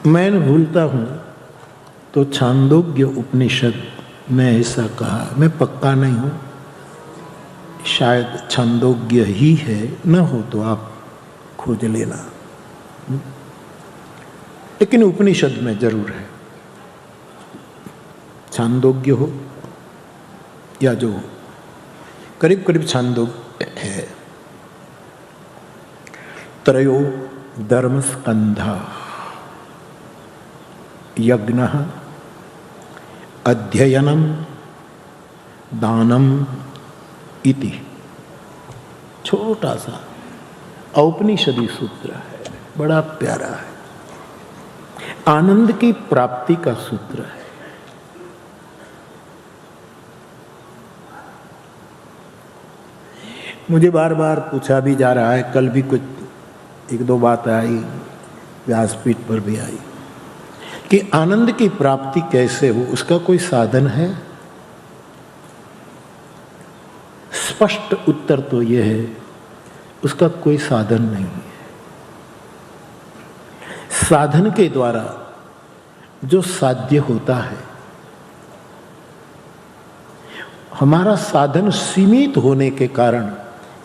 मैं भूलता हूं तो छांदोग्य उपनिषद में ऐसा कहा, मैं पक्का नहीं हूं, शायद छांदोग्य ही है, न हो तो आप खोज लेना, लेकिन उपनिषद में जरूर है। छांदोग्य हो या जो हो, करीब करीब छांदोग्य है। त्रयो धर्मस्कंधा यज्ञ अध्ययनम दानम इति, छोटा सा औपनिषदी सूत्र है, बड़ा प्यारा है, आनंद की प्राप्ति का सूत्र है। मुझे बार बार पूछा भी जा रहा है, कल भी कुछ एक दो बात आई, व्यासपीठ पर भी आई, कि आनंद की प्राप्ति कैसे हो, उसका कोई साधन है? स्पष्ट उत्तर तो यह है, उसका कोई साधन नहीं है। साधन के द्वारा जो साध्य होता है, हमारा साधन सीमित होने के कारण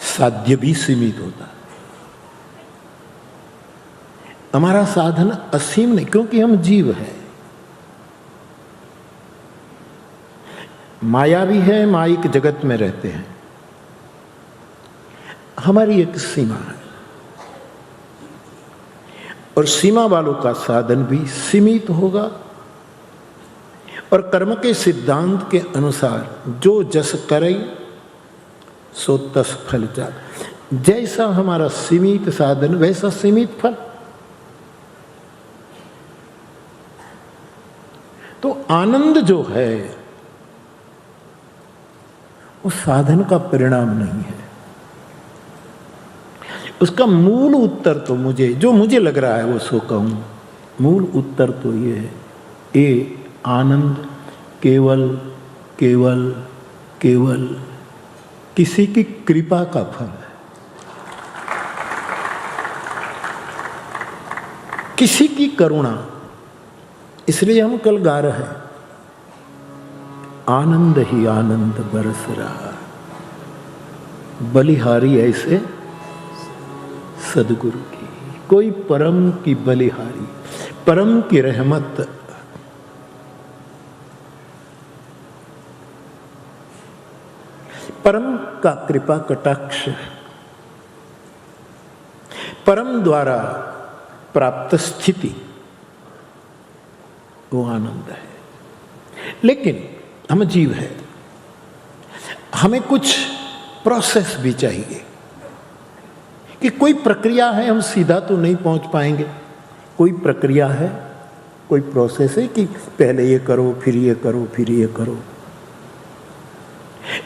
साध्य भी सीमित होता है। हमारा साधन असीम नहीं, क्योंकि हम जीव हैं, माया भी है, माइक जगत में रहते हैं, हमारी एक सीमा है, और सीमा वालों का साधन भी सीमित होगा। और कर्म के सिद्धांत के अनुसार जो जस करे सो तस फल जात, जैसा हमारा सीमित साधन वैसा सीमित फल। तो आनंद जो है वो साधन का परिणाम नहीं है। उसका मूल उत्तर तो मुझे लग रहा है वो सो कहूं, मूल उत्तर तो ये है, ये आनंद केवल केवल केवल किसी की कृपा का फल है, किसी की करुणा। इसलिए हम कल गा रहे हैं, आनंद ही आनंद बरस रहा, बलिहारी ऐसे सदगुरु की, कोई परम की बलिहारी, परम की रहमत, परम का कृपा कटाक्ष, परम द्वारा प्राप्त स्थिति, वो आनंद है। लेकिन हम जीव है, हमें कुछ प्रोसेस भी चाहिए, कि कोई प्रक्रिया है, हम सीधा तो नहीं पहुंच पाएंगे, कोई प्रक्रिया है, कोई प्रोसेस है कि पहले ये करो, फिर ये करो, फिर ये करो।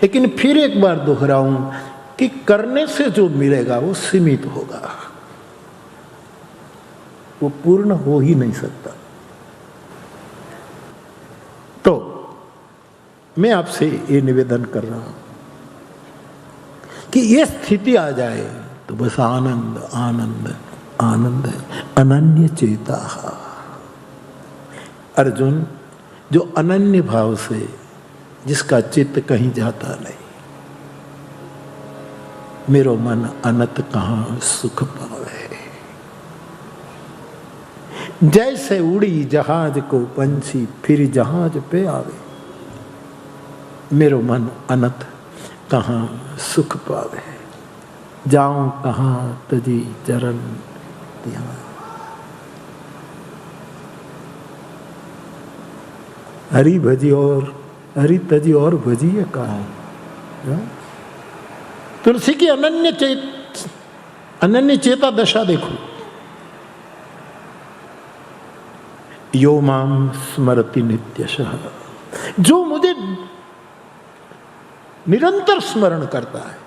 लेकिन फिर एक बार दोहराऊं कि करने से जो मिलेगा वो सीमित होगा, वो पूर्ण हो ही नहीं सकता। तो मैं आपसे ये निवेदन कर रहा हूं कि ये स्थिति आ जाए तो बस आनंद आनंद आनंद है। अनन्य चेता अर्जुन, जो अनन्य भाव से, जिसका चित्त कहीं जाता नहीं, मेरो मन अनत कहां सुख पावे। जैसे उड़ी जहाज को पंछी फिर जहाज पे आवे, मेरो मन अनत कहां सुख पावे। जाऊं कहां तजी चरण ध्यान। हरि भजी और हरि तजी और भजिए कहा। तुलसी की अनन्य चेता दशा देखो। यो माम स्मरति नित्यशः, जो मुझे निरंतर स्मरण करता है,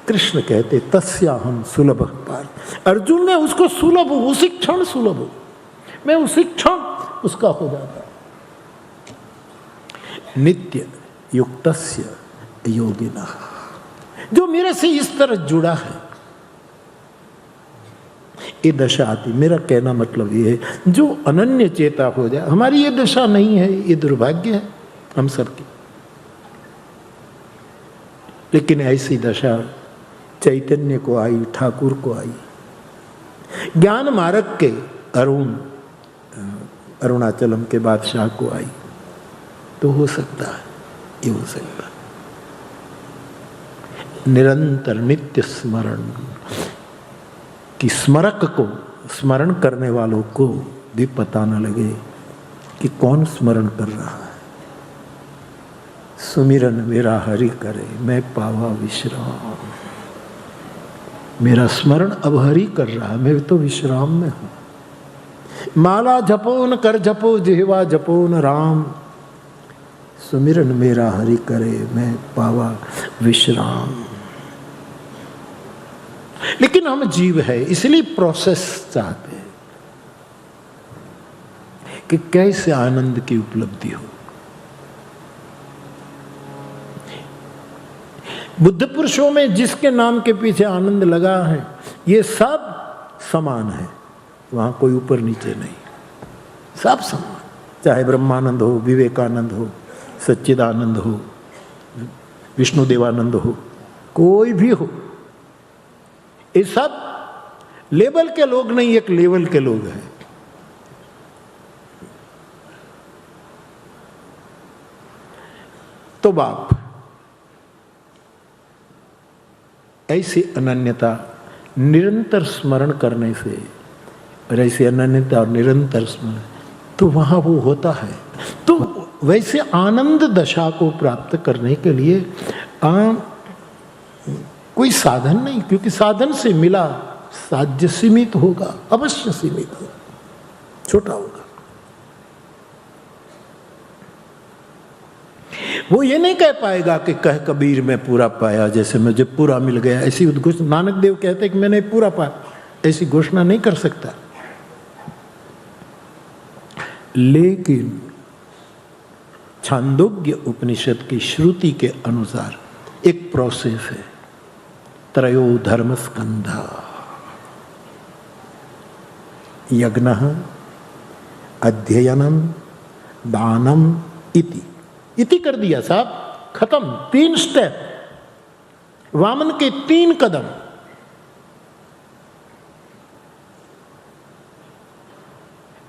कृष्ण कहते तस्याहं सुलभ पार। अर्जुन में उसको सुलभ हूं, उसी क्षण सुलभ हूं मैं, उसी क्षण उसका हो जाता। नित्य युक्तस्य योगिनः, जो मेरे से इस तरह जुड़ा है, ये दशा आती। मेरा कहना मतलब ये है, जो अनन्य चेता हो जाए, हमारी ये दशा नहीं है, ये दुर्भाग्य है हम सबकी, लेकिन ऐसी दशा चैतन्य को आई, ठाकुर को आई, ज्ञान मार्ग के अरुणाचलम के बादशाह को आई, तो हो सकता है, ये हो सकता है। निरंतर नित्य स्मरण, कि स्मरक को, स्मरण करने वालों को भी पता न लगे कि कौन स्मरण कर रहा है। सुमिरन मेरा हरि करे, मैं पावा विश्राम। मेरा स्मरण अब हरि कर रहा है, मैं तो विश्राम में हूं। माला जपो न कर जपो, जिह्वा जपो न राम। सुमिरन मेरा हरि करे, मैं पावा विश्राम। लेकिन हम जीव है, इसलिए प्रोसेस चाहते हैं कि कैसे आनंद की उपलब्धि हो। बुद्ध पुरुषों में जिसके नाम के पीछे आनंद लगा है, ये सब समान है, वहां कोई ऊपर नीचे नहीं, सब समान। चाहे ब्रह्मानंद हो, विवेकानंद हो, सच्चिदानंद हो, विष्णुदेवानंद हो, कोई भी हो, ये सब लेवल के लोग नहीं, एक लेवल के लोग हैं। तो बाप ऐसी अनन्यता निरंतर स्मरण करने से, और ऐसी अनन्यता और निरंतर स्मरण, तो वहां वो होता है। तो वैसे आनंद दशा को प्राप्त करने के लिए कोई साधन नहीं, क्योंकि साधन से मिला साध्य सीमित होगा, अवश्य सीमित होगा, छोटा होगा। वो ये नहीं कह पाएगा कि कह कबीर में पूरा पाया, जैसे मुझे पूरा मिल गया, ऐसी उद्घोषणा नानक देव कहते कि मैंने पूरा पाया, ऐसी घोषणा नहीं कर सकता। लेकिन छांदोग्य उपनिषद की श्रुति के अनुसार एक प्रोसेस है, त्रयो धर्म स्कंधा, यज्ञ, अध्ययनम, दानम, इति कर दिया साहब, खत्म। 3 स्टेप, वामन के 3 कदम।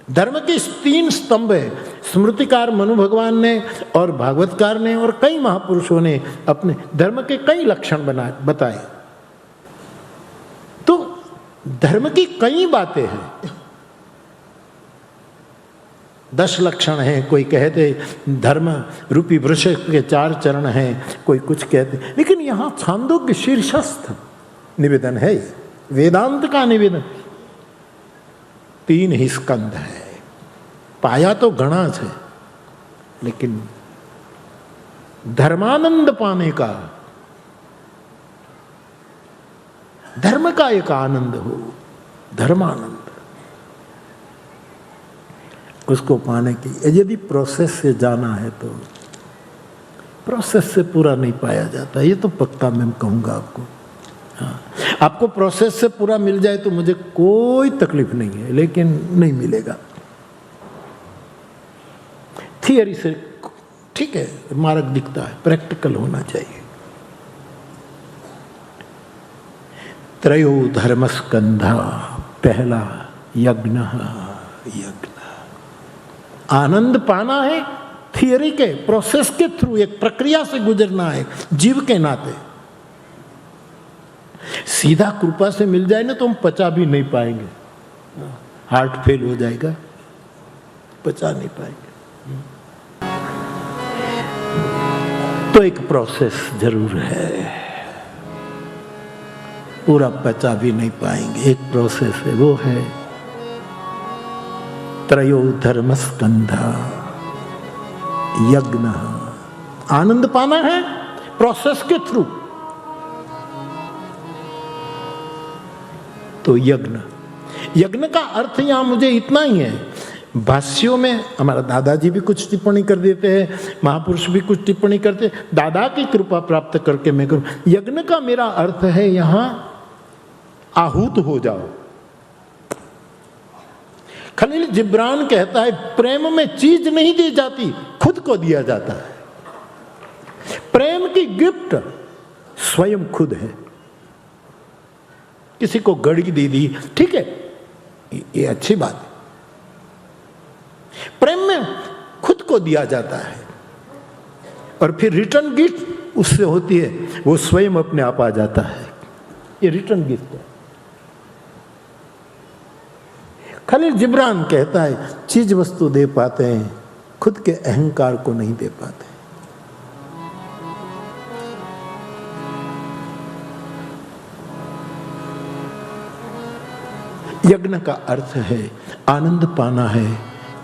धर्म के 3 स्तंभ है। स्मृतिकार मनु भगवान ने और भागवतकार ने और कई महापुरुषों ने अपने धर्म के कई लक्षण बताए। तो धर्म की कई बातें हैं, 10 लक्षण हैं, कोई कहते धर्म रूपी वृक्ष के 4 चरण हैं, कोई कुछ कहते, लेकिन यहां छांदोग्य शीर्षस्थ निवेदन है, वेदांत का निवेदन। 3 ही स्कंद है, पाया तो घना है, लेकिन धर्मानंद पाने का, धर्म का एक आनंद हो, धर्मानंद, उसको पाने की यदि प्रोसेस से जाना है तो प्रोसेस से पूरा नहीं पाया जाता, ये तो पक्का मैं कहूँगा आपको। हाँ, आपको प्रोसेस से पूरा मिल जाए तो मुझे कोई तकलीफ नहीं है, लेकिन नहीं मिलेगा। थियरी से ठीक है, मार्ग दिखता है, प्रैक्टिकल होना चाहिए। त्रयो धर्म स्कंधा, पहला यज्ञ, आनंद पाना है, थियरी के प्रोसेस के थ्रू, एक प्रक्रिया से गुजरना है जीव के नाते। सीधा कृपा से मिल जाए ना तो हम पचा भी नहीं पाएंगे, हार्ट फेल हो जाएगा, पचा नहीं पाएंगे। तो एक प्रोसेस जरूर है, पूरा पचा भी नहीं पाएंगे, एक प्रोसेस है, वो है त्रयो धर्म स्कंधा, यज्ञ। आनंद पाना है प्रोसेस के थ्रू, तो यज्ञ। यज्ञ का अर्थ यहां मुझे इतना ही है, भाष्यों में हमारा दादाजी भी कुछ टिप्पणी कर देते हैं, महापुरुष भी कुछ टिप्पणी करते हैं, दादा की कृपा प्राप्त करके मैं करूं। यज्ञ का मेरा अर्थ है यहां आहूत हो जाओ, खलील जिब्रान कहता है प्रेम में चीज नहीं दी जाती, खुद को दिया जाता है। प्रेम की गिफ्ट स्वयं खुद है। किसी को घड़ी दे दी, ठीक है, ये अच्छी बात है। प्रेम में खुद को दिया जाता है और फिर रिटर्न गिफ्ट उससे होती है, वो स्वयं अपने आप आ जाता है। ये रिटर्न गिफ्ट है। खलील जिब्रान कहता है चीज वस्तु दे पाते हैं, खुद के अहंकार को नहीं दे पाते। यज्ञ का अर्थ है आनंद पाना है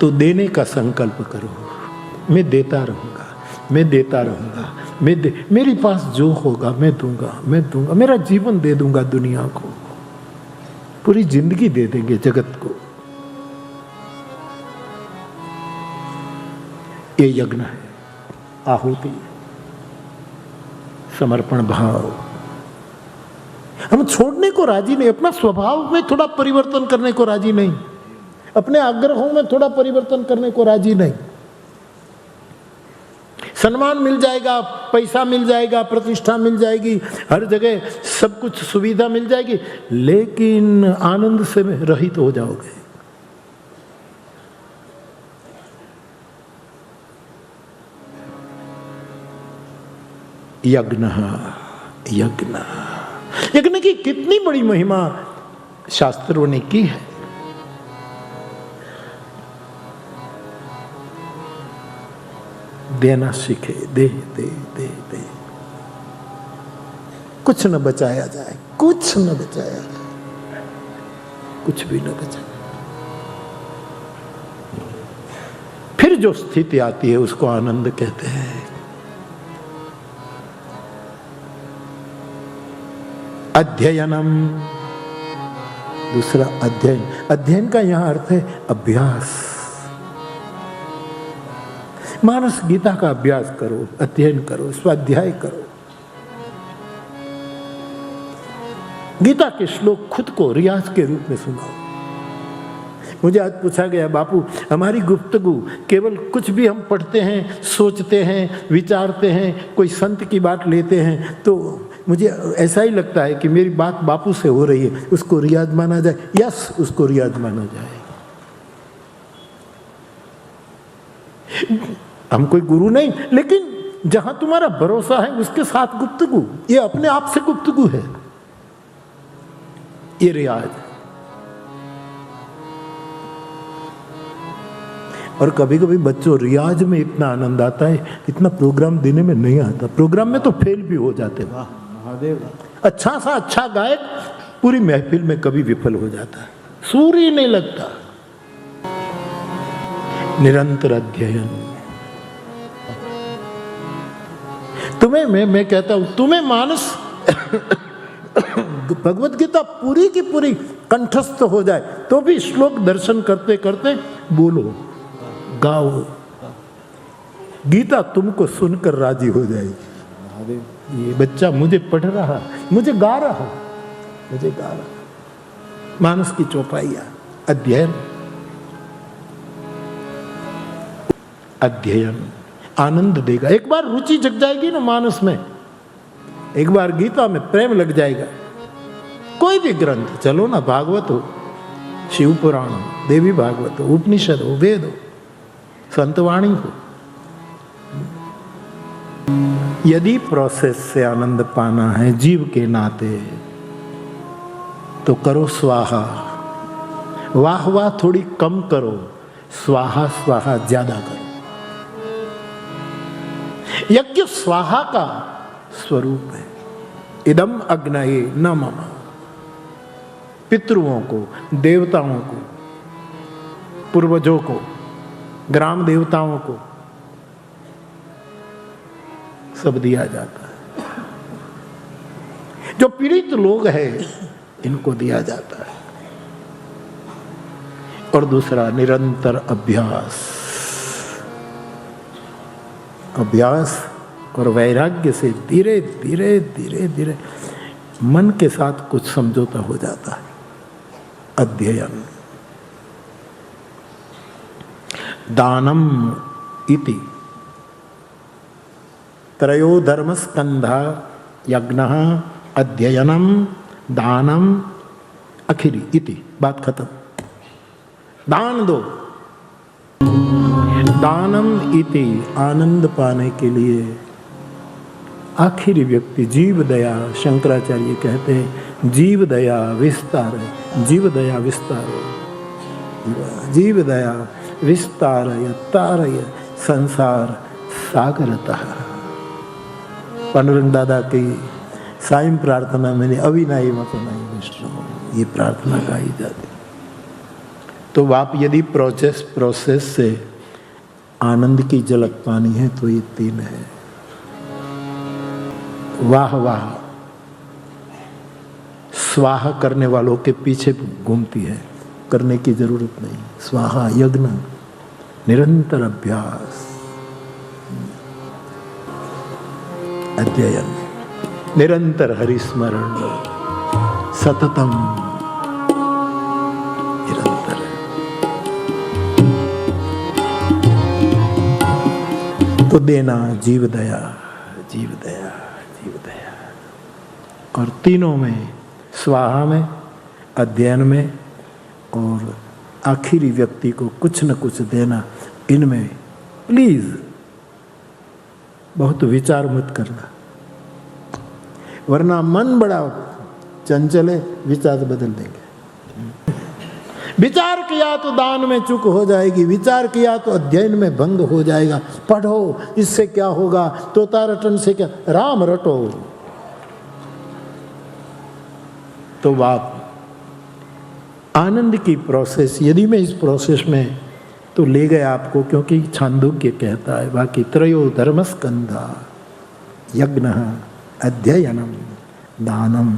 तो देने का संकल्प करो। मैं देता रहूंगा, मैं देता रहूंगा, मेरे पास जो होगा मैं दूंगा, मैं दूंगा, मेरा जीवन दे दूंगा दुनिया को, पूरी जिंदगी दे देंगे जगत को। ये यज्ञ है, आहुति, समर्पण भाव। हम छोड़ने को राजी नहीं, अपना स्वभाव में थोड़ा परिवर्तन करने को राजी नहीं, अपने आग्रहों में थोड़ा परिवर्तन करने को राजी नहीं। सम्मान मिल जाएगा, पैसा मिल जाएगा, प्रतिष्ठा मिल जाएगी, हर जगह सब कुछ सुविधा मिल जाएगी, लेकिन आनंद से रहित हो जाओगे। यज्ञ यज्ञ यज्ञ की कितनी बड़ी महिमा शास्त्रों ने की है। देना सीखे, दे दे दे दे, कुछ न बचाया जाए, कुछ न बचाया जाए, कुछ भी न बचाया। फिर जो स्थिति आती है उसको आनंद कहते हैं। अध्ययनम, दूसरा अध्ययन। अध्ययन का यहां अर्थ है अभ्यास। मानस गीता का अभ्यास करो, अध्ययन करो, स्वाध्याय करो। गीता के श्लोक खुद को रियाज के रूप में सुनाओ। मुझे आज पूछा गया, बापू हमारी गुफ्तगू केवल कुछ भी हम पढ़ते हैं, सोचते हैं, विचारते हैं, कोई संत की बात लेते हैं तो मुझे ऐसा ही लगता है कि मेरी बात बापू से हो रही है, उसको रियाज माना जाए। यस, उसको रियाज माना जाए। हम कोई गुरु नहीं, लेकिन जहां तुम्हारा भरोसा है उसके साथ गुफ्तगू, ये अपने आप से गुफ्तगू है, ये रियाज। और कभी कभी बच्चों रियाज में इतना आनंद आता है, इतना प्रोग्राम देने में नहीं आता। प्रोग्राम में तो फेल भी हो जाते। वाह महादेव, अच्छा सा अच्छा गायक पूरी महफिल में कभी विफल हो जाता है, सूर ही नहीं लगता। निरंतर अध्ययन। तुम्हें मैं कहता हूं, तुम्हें मानस भगवत गीता पूरी की पूरी कंठस्थ हो जाए तो भी श्लोक दर्शन करते करते बोलो, गाओ। गीता तुमको सुनकर राजी हो जाएगी। ये बच्चा मुझे पढ़ रहा, मुझे गा रहा, मुझे गा रहा। मानस की चौपाइयां, अध्ययन। अध्ययन आनंद देगा। एक बार रुचि जग जाएगी ना मानस में, एक बार गीता में प्रेम लग जाएगा, कोई भी ग्रंथ, चलो ना, भागवत हो, शिव पुराण हो, देवी भागवत हो, उपनिषद हो, वेद हो, संतवाणी हो, यदि प्रोसेस से आनंद पाना है जीव के नाते तो करो स्वाहा। वाह वाह थोड़ी कम करो, स्वाहा स्वाहा ज्यादा करो। यज्ञ स्वाहा का स्वरूप है। इदम अग्नये न मम। पितृओं को, देवताओं को, पूर्वजों को, ग्राम देवताओं को सब दिया जाता है। जो पीड़ित लोग हैं इनको दिया जाता है। और दूसरा निरंतर अभ्यास। अभ्यास और वैराग्य से धीरे धीरे धीरे धीरे मन के साथ कुछ समझौता हो जाता है। अध्ययन। दानम इति त्रयो धर्मस्कंधा यज्ञः अध्ययनम दानम आखिरी इति, बात खत्म। दान दो। दानम इति आनंद पाने के लिए आखिरी व्यक्ति जीव दया, शंकराचार्य कहते हैं जीव दया विस्तार, जीव दया विस्तार, जीव दया विस्तारय तारय संसार सागरतः। पांडुरंग दादा की सायं प्रार्थना मैंने अविनायी मतनाई विष्णु, ये प्रार्थना गाई जाती। तो आप यदि प्रोसेस से आनंद की झलक पानी है तो ये 3 है। वाह वाह स्वाहा करने वालों के पीछे घूमती है, करने की जरूरत नहीं। स्वाहा यज्ञ, निरंतर अभ्यास, अध्ययन, निरंतर हरिस्मरण, सततम निरंतर। तो देना जीव दया, जीव दया, जीव दया। और तीनों में, स्वाहा में, अध्ययन में और आखिरी व्यक्ति को कुछ न कुछ देना, इनमें प्लीज बहुत विचार मत करना, वरना मन बड़ा चंचल है, विचार बदल देंगे। विचार किया तो दान में चूक हो जाएगी, विचार किया तो अध्ययन में भंग हो जाएगा। पढ़ो, इससे क्या होगा, तोता रटन से क्या, राम रटो। तो आप आनंद की प्रोसेस, यदि मैं इस प्रोसेस में तो ले गए आपको, क्योंकि छांदोग्य कहता है बाकी त्रयो धर्मस्कंधा यज्ञ अध्ययनम दानम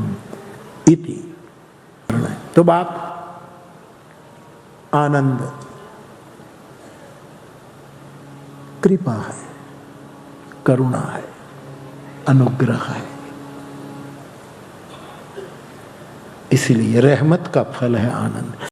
इति। तो बात आनंद कृपा है, करुणा है, अनुग्रह है। इसलिए रहमत का फल है आनंद।